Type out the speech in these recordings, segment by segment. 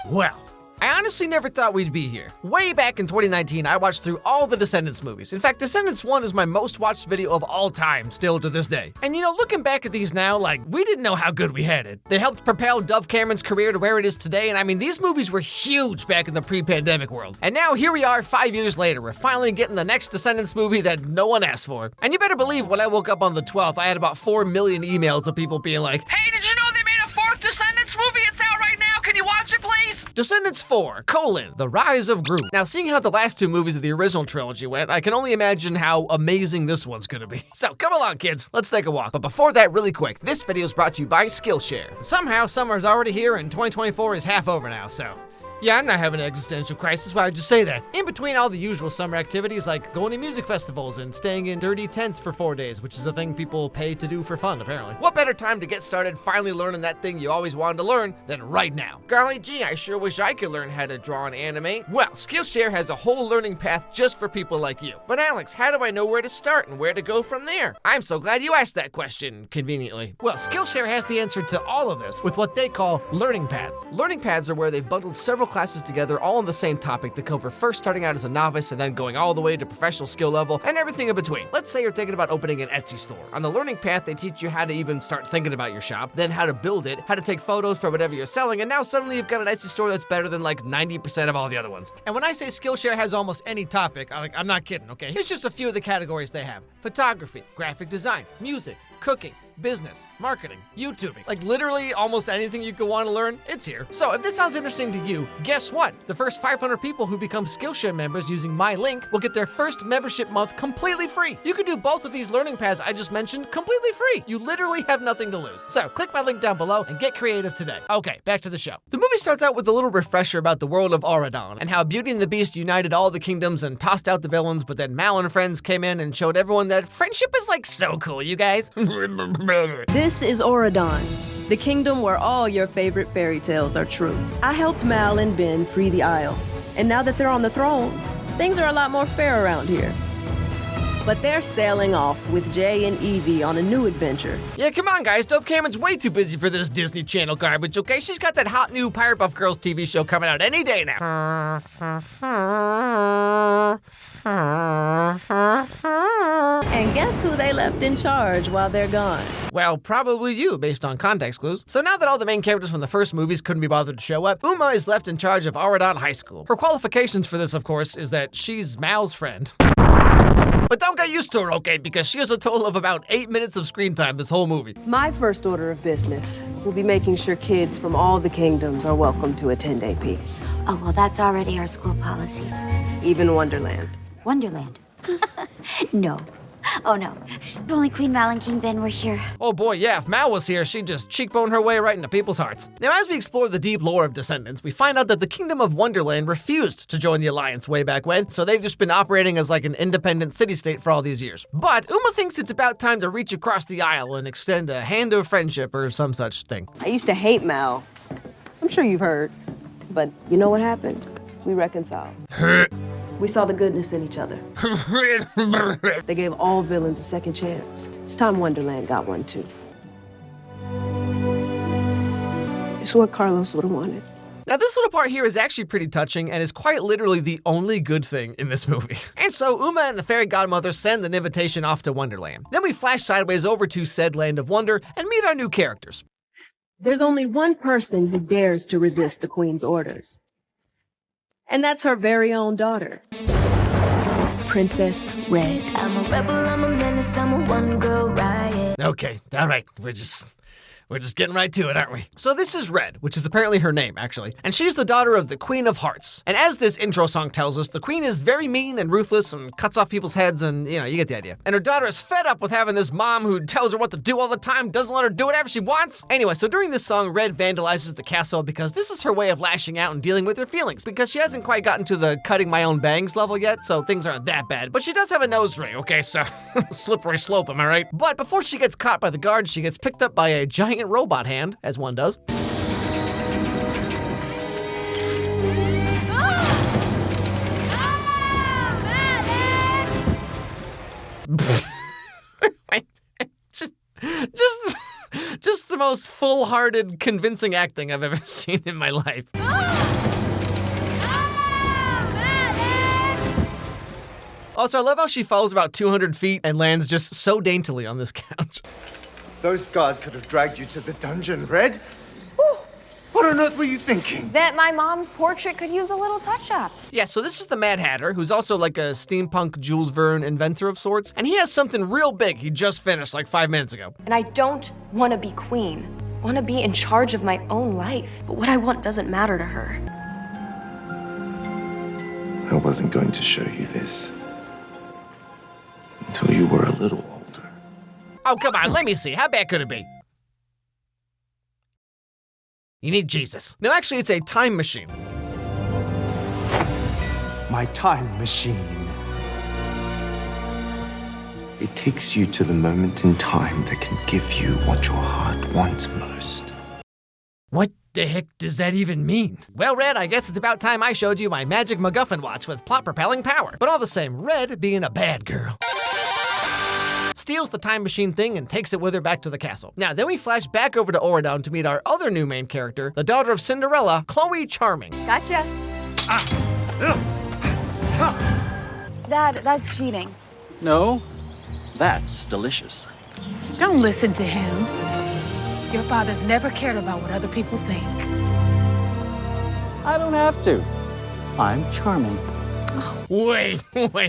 Well, I honestly never thought we'd be here. Way back in 2019, I watched through all the Descendants movies. In fact, Descendants 1 is my most watched video of all time, still to this day. And you know, looking back at these now, like, we didn't know how good we had it. They helped propel Dove Cameron's career to where it is today, and I mean, these movies were huge back in the pre-pandemic world. And now, here we are 5 years later, we're finally getting the next Descendants movie that no one asked for. And you better believe when I woke up on the 12th, I had about 4 million emails of people being like, "Hey, did you know they made a 4th Descendants movie? It's out right now, can you watch it, please?" Descendants 4, The Rise of Gru. Now, seeing how the last 2 movies of the original trilogy went, I can only imagine how amazing this one's gonna be. So, come along, kids, let's take a walk. But before that, really quick, this video is brought to you by Skillshare. Somehow, summer's already here and 2024 is half over now, so... yeah, I'm not having an existential crisis, why would you say that? In between all the usual summer activities like going to music festivals and staying in dirty tents for 4 days, which is a thing people pay to do for fun, apparently. What better time to get started finally learning that thing you always wanted to learn than right now? Golly gee, I sure wish I could learn how to draw and animate. Well, Skillshare has a whole learning path just for people like you. But Alex, how do I know where to start and where to go from there? I'm so glad you asked that question, conveniently. Well, Skillshare has the answer to all of this with what they call learning paths. Learning paths are where they've bundled several classes together all on the same topic to cover first starting out as a novice and then going all the way to professional skill level and everything in between. Let's say you're thinking about opening an Etsy store. On the learning path, they teach you how to even start thinking about your shop, then how to build it, how to take photos for whatever you're selling, and now suddenly you've got an Etsy store that's better than like 90% of all the other ones. And when I say Skillshare has almost any topic, I'm not kidding, okay? Here's just a few of the categories they have. Photography, graphic design, music, cooking, business, marketing, YouTubing. Like literally almost anything you could want to learn, it's here. So if this sounds interesting to you, guess what? The first 500 people who become Skillshare members using my link will get their first membership month completely free. You can do both of these learning paths I just mentioned completely free. You literally have nothing to lose. So click my link down below and get creative today. Okay, back to the show. The movie starts out with a little refresher about the world of Auradon and how Beauty and the Beast united all the kingdoms and tossed out the villains, but then Mal and friends came in and showed everyone that friendship is like so cool, you guys. This is Auradon, the kingdom where all your favorite fairy tales are true. I helped Mal and Ben free the Isle, and now that they're on the throne, things are a lot more fair around here. But they're sailing off with Jay and Evie on a new adventure. Yeah, come on, guys. Dove Cameron's way too busy for this Disney Channel garbage, okay? She's got that hot new Pirate Buff Girls TV show coming out any day now. And guess who they left in charge while they're gone? Well, probably you, based on context clues. So now that all the main characters from the first movies couldn't be bothered to show up, Uma is left in charge of Auradon High School. Her qualifications for this, of course, is that she's Mal's friend. But don't get used to her, okay? Because she has a total of about 8 minutes of screen time this whole movie. My first order of business will be making sure kids from all the kingdoms are welcome to attend AP. Oh, well, that's already our school policy. Even Wonderland. Wonderland? No. Oh, no. If only Queen Mal and King Ben were here. Oh boy, yeah, if Mal was here, she'd just cheekbone her way right into people's hearts. Now, as we explore the deep lore of Descendants, we find out that the Kingdom of Wonderland refused to join the Alliance way back when, so they've just been operating as like an independent city-state for all these years. But Uma thinks it's about time to reach across the aisle and extend a hand of friendship or some such thing. I used to hate Mal. I'm sure you've heard. But you know what happened? We reconciled. We saw the goodness in each other. They gave all villains a second chance. It's time Wonderland got one too. It's what Carlos would have wanted. Now, this little part here is actually pretty touching and is quite literally the only good thing in this movie. And so Uma and the fairy godmother send an invitation off to Wonderland. Then we flash sideways over to said land of wonder and meet our new characters. There's only one person who dares to resist the Queen's orders. And that's her very own daughter, Princess Red. I'm a rebel, I'm a menace, I'm a one-girl riot. Okay, all right, we're just getting right to it, aren't we? So this is Red, which is apparently her name, actually. And she's the daughter of the Queen of Hearts. And as this intro song tells us, the Queen is very mean and ruthless and cuts off people's heads and, you know, you get the idea. And her daughter is fed up with having this mom who tells her what to do all the time, doesn't let her do whatever she wants. Anyway, so during this song, Red vandalizes the castle because this is her way of lashing out and dealing with her feelings, because she hasn't quite gotten to the cutting my own bangs level yet, so things aren't that bad. But she does have a nose ring, okay, so slippery slope, am I right? But before she gets caught by the guards, she gets picked up by a giant robot hand, as one does. just the most full-hearted, convincing acting I've ever seen in my life. Also, I love how she falls about 200 feet and lands just so daintily on this couch. Those guards could have dragged you to the dungeon, Red. What on earth were you thinking? That my mom's portrait could use a little touch-up. Yeah, so this is the Mad Hatter, who's also like a steampunk Jules Verne inventor of sorts, and he has something real big he just finished like 5 minutes ago. And I don't want to be queen. I want to be in charge of my own life. But what I want doesn't matter to her. I wasn't going to show you this until you were a little older. Oh, come on, let me see. How bad could it be? You need Jesus. No, actually, it's a time machine. My time machine. It takes you to the moment in time that can give you what your heart wants most. What the heck does that even mean? Well, Red, I guess it's about time I showed you my magic MacGuffin watch with plot-propelling power. But all the same, Red, being a bad girl, steals the time machine thing and takes it with her back to the castle. Now, then we flash back over to Auradon to meet our other new main character, the daughter of Cinderella, Chloe Charming. Gotcha. Dad, that's cheating. No, that's delicious. Don't listen to him. Your father's never cared about what other people think. I don't have to. I'm charming. Wait,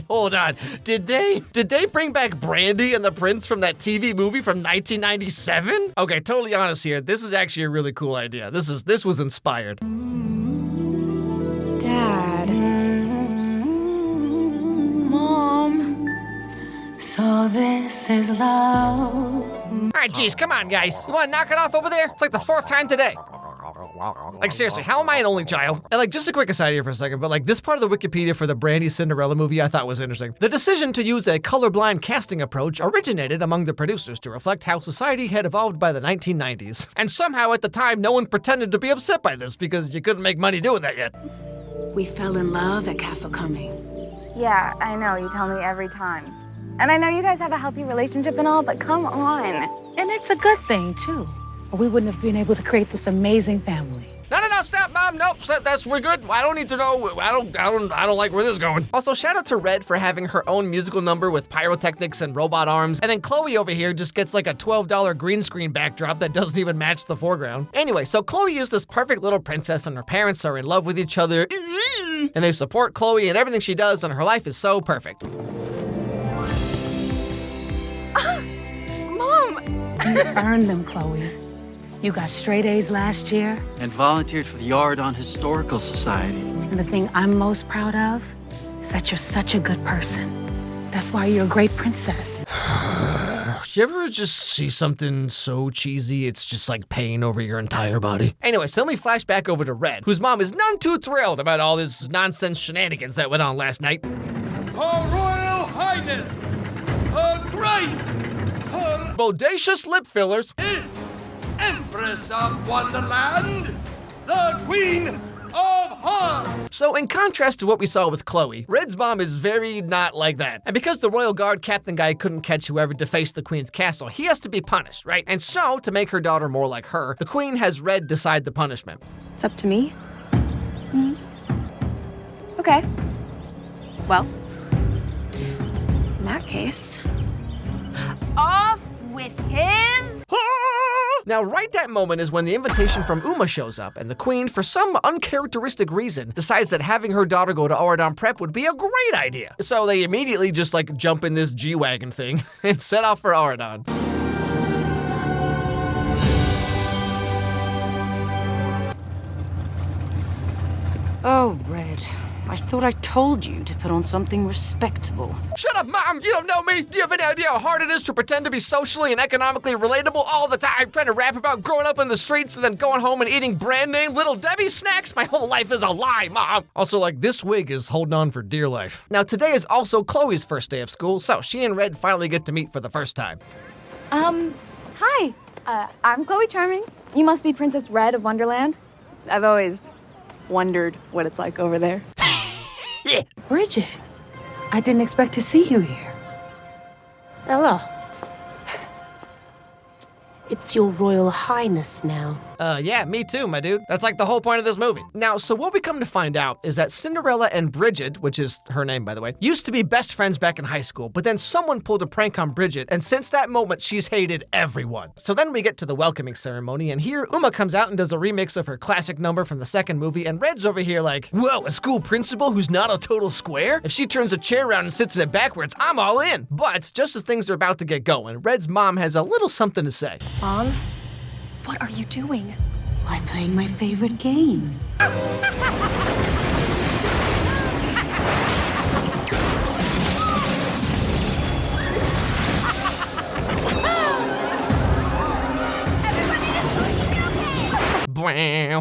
hold on. Did they bring back Brandy and the Prince from that TV movie from 1997? Okay, totally honest here. This is actually a really cool idea. This was inspired. Dad. Mom. So this is love. All right, geez, come on, guys. You want to knock it off over there? It's like the 4th time today. Like, seriously, how am I an only child? And, like, just a quick aside here for a second, but, like, this part of the Wikipedia for the Brandy Cinderella movie I thought was interesting. The decision to use a colorblind casting approach originated among the producers to reflect how society had evolved by the 1990s. And somehow, at the time, no one pretended to be upset by this because you couldn't make money doing that yet. We fell in love at Castle Cumming. Yeah, I know. You tell me every time. And I know you guys have a healthy relationship and all, but come on. And it's a good thing, too. Or we wouldn't have been able to create this amazing family. No, stop, Mom. Nope, we're good. I don't need to know. I don't like where this is going. Also, shout out to Red for having her own musical number with pyrotechnics and robot arms. And then Chloe over here just gets like a $12 green screen backdrop that doesn't even match the foreground. Anyway, so Chloe is this perfect little princess and her parents are in love with each other. And they support Chloe and everything she does and her life is so perfect. Mom! You earned them, Chloe. You got straight A's last year. And volunteered for the Auradon Historical Society. And the thing I'm most proud of is that you're such a good person. That's why you're a great princess. You ever just see something so cheesy it's just like pain over your entire body? Anyway, so then we flash back over to Red, whose mom is none too thrilled about all this nonsense shenanigans that went on last night. Her Royal Highness, Her Grace, Her Bodacious lip fillers. Empress of Wonderland, the Queen of Hearts. So in contrast to what we saw with Chloe, Red's mom is very not like that. And because the Royal Guard captain guy couldn't catch whoever defaced the Queen's castle, he has to be punished, right? And so, to make her daughter more like her, the Queen has Red decide the punishment. It's up to me. Okay. Well, in that case, Off with his... Now, right that moment is when the invitation from Uma shows up, and the Queen, for some uncharacteristic reason, decides that having her daughter go to Auradon Prep would be a great idea. So they immediately just like jump in this G-Wagon thing and set off for Auradon. Oh, Red. I thought I told you to put on something respectable. Shut up, Mom! You don't know me! Do you have any idea how hard it is to pretend to be socially and economically relatable all the time? Trying to rap about growing up in the streets and then going home and eating brand name Little Debbie snacks? My whole life is a lie, Mom! Also, like, this wig is holding on for dear life. Now, today is also Chloe's first day of school, so she and Red finally get to meet for the first time. Hi. I'm Chloe Charming. You must be Princess Red of Wonderland. I've always wondered what it's like over there. Bridget, I didn't expect to see you here. Hello. It's your Royal Highness now. Yeah, me too, my dude. That's like the whole point of this movie. Now, so what we come to find out is that Cinderella and Bridget, which is her name, by the way, used to be best friends back in high school, but then someone pulled a prank on Bridget, and since that moment, she's hated everyone. So then we get to the welcoming ceremony, and here Uma comes out and does a remix of her classic number from the second movie, and Red's over here like, whoa, a school principal who's not a total square? If she turns a chair around and sits in it backwards, I'm all in. But just as things are about to get going, Red's mom has a little something to say. Mom, what are you doing? I'm playing my favorite game.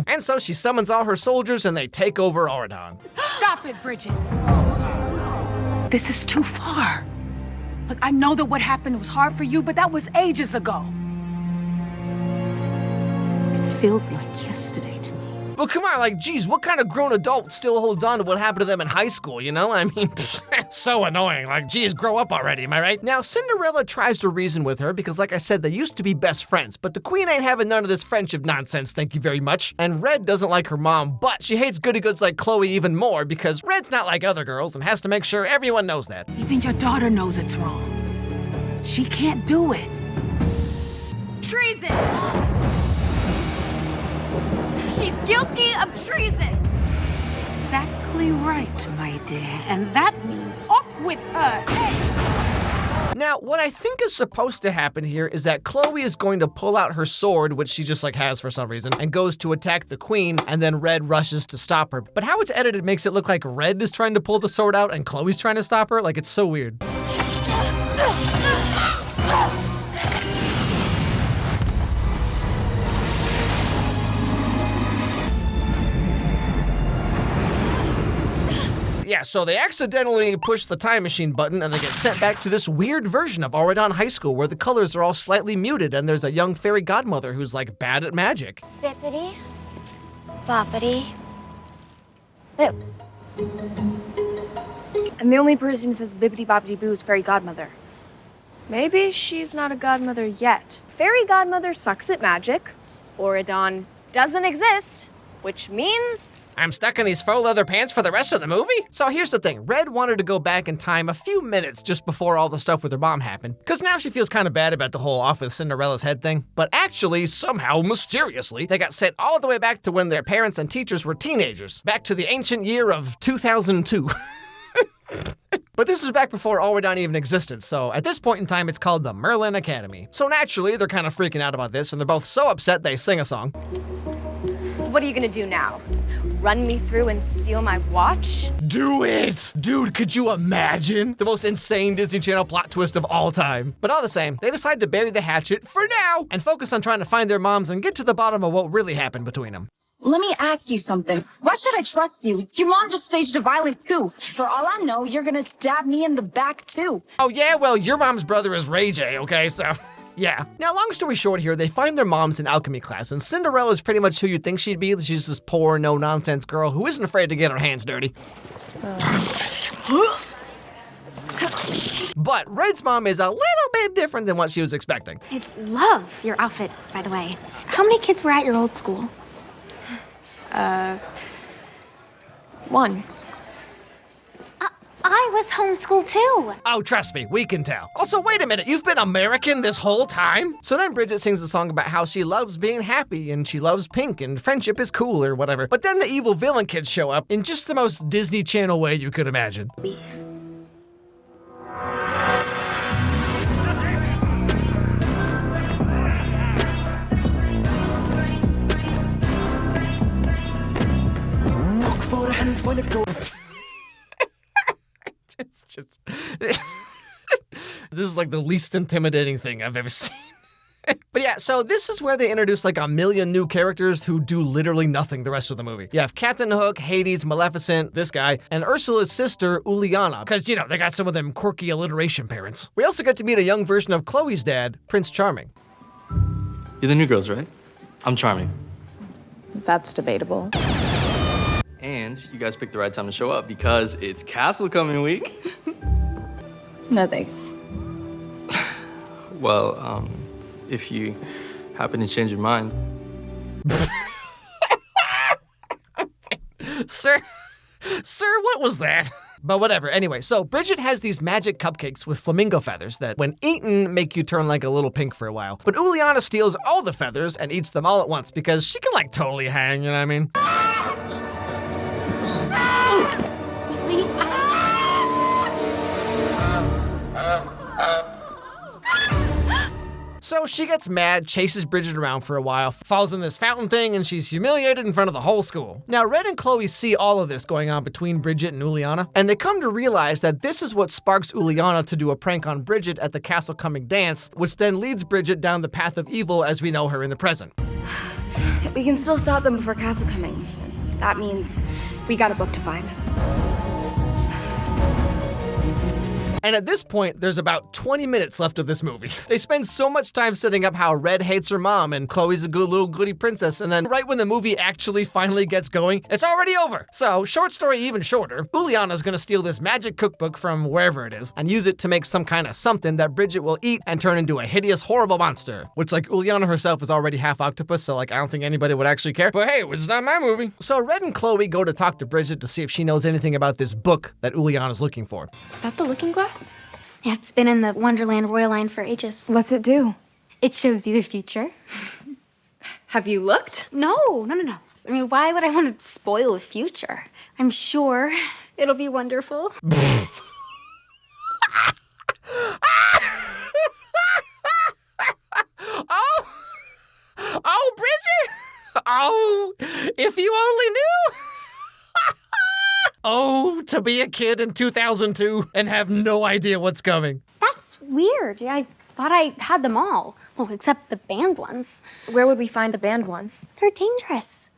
And so she summons all her soldiers and they take over Auradon. Stop it, Bridget. This is too far. Look, I know that what happened was hard for you, but that was ages ago. It feels like yesterday to me. Well, come on, like, geez, what kind of grown adult still holds on to what happened to them in high school, you know? I mean, so annoying. Like, geez, grow up already, am I right? Now, Cinderella tries to reason with her because, like I said, they used to be best friends, but the queen ain't having none of this friendship nonsense, thank you very much. And Red doesn't like her mom, but she hates goody-goods like Chloe even more because Red's not like other girls and has to make sure everyone knows that. Even your daughter knows it's wrong. She can't do it. Treason! She's guilty of treason! Exactly right, my dear. And that means off with her. Hey! Now, what I think is supposed to happen here is that Chloe is going to pull out her sword, which she just like has for some reason, and goes to attack the queen, and then Red rushes to stop her. But how it's edited makes it look like Red is trying to pull the sword out and Chloe's trying to stop her. Like, it's so weird. Yeah, so they accidentally push the time machine button and they get sent back to this weird version of Auradon High School where the colors are all slightly muted and there's a young fairy godmother who's like bad at magic. Bippity. Boppity. Bip. And the only person who says bippity boppity boo is fairy godmother. Maybe she's not a godmother yet. Fairy godmother sucks at magic. Auradon doesn't exist, which means I'm stuck in these faux leather pants for the rest of the movie? So here's the thing, Red wanted to go back in time a few minutes just before all the stuff with her mom happened, because now she feels kind of bad about the whole off with Cinderella's head thing. But actually, somehow, mysteriously, they got sent all the way back to when their parents and teachers were teenagers, back to the ancient year of 2002. But this is back before Auradon even existed, so at this point in time, it's called the Merlin Academy. So naturally, they're kind of freaking out about this, and they're both so upset they sing a song. what are you gonna do now? Run me through and steal my watch? Do it! Dude, could you imagine? The most insane Disney Channel plot twist of all time. But all the same, they decide to bury the hatchet for now and focus on trying to find their moms and get to the bottom of what really happened between them. Let me ask you something. Why should I trust you? Your mom just staged a violent coup. For all I know, you're gonna stab me in the back too. Oh yeah, well, your mom's brother is Ray J, okay, so... yeah. Now, long story short here, they find their moms in alchemy class, and Cinderella's pretty much who you'd think she'd be. She's this poor, no-nonsense girl who isn't afraid to get her hands dirty. But Red's mom is a little bit different than what she was expecting. I love your outfit, by the way. How many kids were at your old school? One. I was homeschooled too. Oh, trust me, we can tell. Also, wait a minute, you've been American this whole time? So then Bridget sings a song about how she loves being happy and she loves pink and friendship is cool or whatever. But then the evil villain kids show up in just the most Disney Channel way you could imagine. It's just... this is like the least intimidating thing I've ever seen. But yeah, so this is where they introduce like a million new characters who do literally nothing the rest of the movie. You have Captain Hook, Hades, Maleficent, this guy, and Ursula's sister, Uliana, because, you know, they got some of them quirky alliteration parents. We also get to meet a young version of Chloe's dad, Prince Charming. You're the new girls, right? I'm Charming. That's debatable. And you guys picked the right time to show up because it's Castle Coming week. No thanks. Well, if you happen to change your mind. Sir, what was that? But whatever, anyway, so Bridget has these magic cupcakes with flamingo feathers that, when eaten, make you turn like a little pink for a while. But Uliana steals all the feathers and eats them all at once because she can like totally hang, you know what I mean? So she gets mad, chases Bridget around for a while, falls in this fountain thing, and she's humiliated in front of the whole school. Now, Red and Chloe see all of this going on between Bridget and Uliana, and they come to realize that this is what sparks Uliana to do a prank on Bridget at the Castle Coming dance, which then leads Bridget down the path of evil as we know her in the present. We can still stop them before Castle Coming. That means we got a book to find. And at this point, there's about 20 minutes left of this movie. They spend so much time setting up how Red hates her mom and Chloe's a good little goody princess, and then right when the movie actually finally gets going, it's already over. So, short story even shorter, Uliana's gonna steal this magic cookbook from wherever it is and use it to make some kind of something that Bridget will eat and turn into a hideous, horrible monster. Which, like, Uliana herself is already half octopus, so, like, I don't think anybody would actually care. But hey, it's not my movie. So Red and Chloe go to talk to Bridget to see if she knows anything about this book that Uliana's looking for. Is that the looking glass? Yeah, it's been in the Wonderland Royal line for ages. What's it do? It shows you the future. Have you looked? No. I mean, why would I want to spoil the future? I'm sure it'll be wonderful. Oh, Bridget! Oh, if you only knew! Oh, to be a kid in 2002 and have no idea what's coming. That's weird. I thought I had them all. Well, except the banned ones. Where would we find the banned ones? They're dangerous.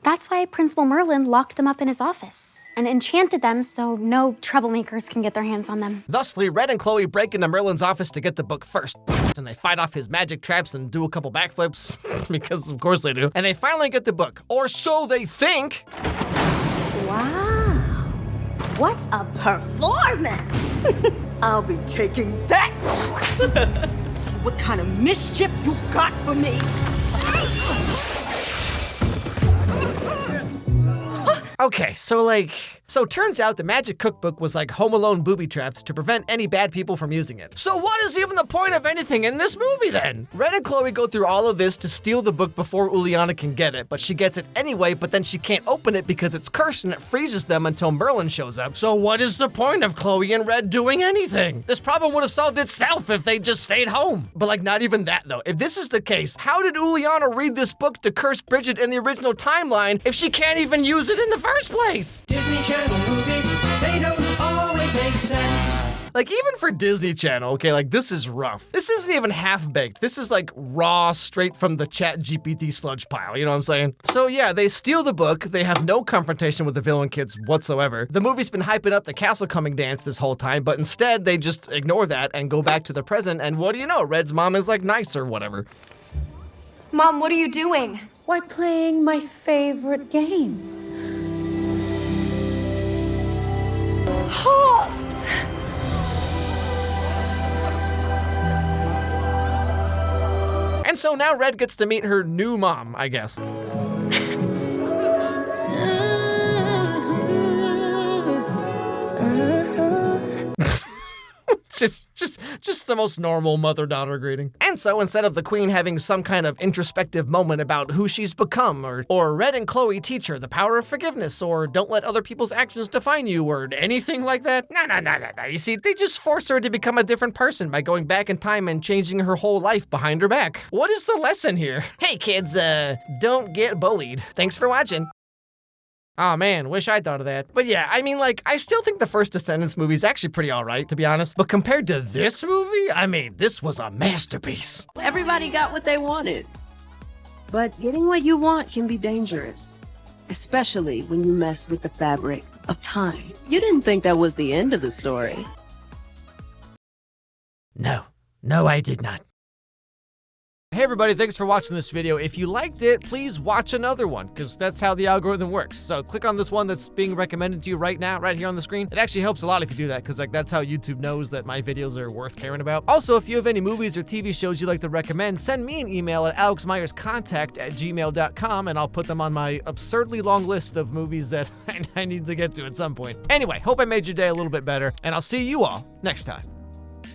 That's why Principal Merlin locked them up in his office and enchanted them so no troublemakers can get their hands on them. Thusly, Red and Chloe break into Merlin's office to get the book first. And they fight off his magic traps and do a couple backflips, because of course they do. And they finally get the book, or so they think. Wow. What a performance! I'll be taking that! What kind of mischief you got for me? Okay, so turns out the magic cookbook was like Home Alone booby trapped to prevent any bad people from using it. So what is even the point of anything in this movie then? Red and Chloe go through all of this to steal the book before Uliana can get it, but she gets it anyway, but then she can't open it because it's cursed and it freezes them until Merlin shows up. So what is the point of Chloe and Red doing anything? This problem would have solved itself if they just stayed home. But like not even that though. If this is the case, how did Uliana read this book to curse Bridget in the original timeline if she can't even use it in the first place? Disney Channel movies, they don't always make sense. Like, even for Disney Channel, okay, like, this is rough. This isn't even half-baked. This is, like, raw, straight from the ChatGPT sludge pile, you know what I'm saying? So, yeah, they steal the book. They have no confrontation with the villain kids whatsoever. The movie's been hyping up the Castle Coming dance this whole time, but instead, they just ignore that and go back to the present, and what do you know? Red's mom is, like, nice or whatever. Mom, what are you doing? Why, playing my favorite game. Hearts! And so now Red gets to meet her new mom, I guess. Just the most normal mother-daughter greeting. And so instead of the queen having some kind of introspective moment about who she's become, or Red and Chloe teach her the power of forgiveness, or don't let other people's actions define you, or anything like that, no. You see, they just force her to become a different person by going back in time and changing her whole life behind her back. What is the lesson here? Hey kids, don't get bullied. Thanks for watching. Oh man, wish I thought of that. But yeah, I mean, like, I still think the first Descendants movie is actually pretty alright, to be honest. But compared to this movie, I mean, this was a masterpiece. Everybody got what they wanted. But getting what you want can be dangerous, especially when you mess with the fabric of time. You didn't think that was the end of the story. No, I did not. Hey everybody, thanks for watching this video. If you liked it, please watch another one, because that's how the algorithm works. So click on this one that's being recommended to you right now, right here on the screen. It actually helps a lot if you do that, because like that's how YouTube knows that my videos are worth caring about. Also, if you have any movies or TV shows you'd like to recommend, send me an email at alexmeyerscontact@gmail.com, and I'll put them on my absurdly long list of movies that I need to get to at some point. Anyway, hope I made your day a little bit better, and I'll see you all next time.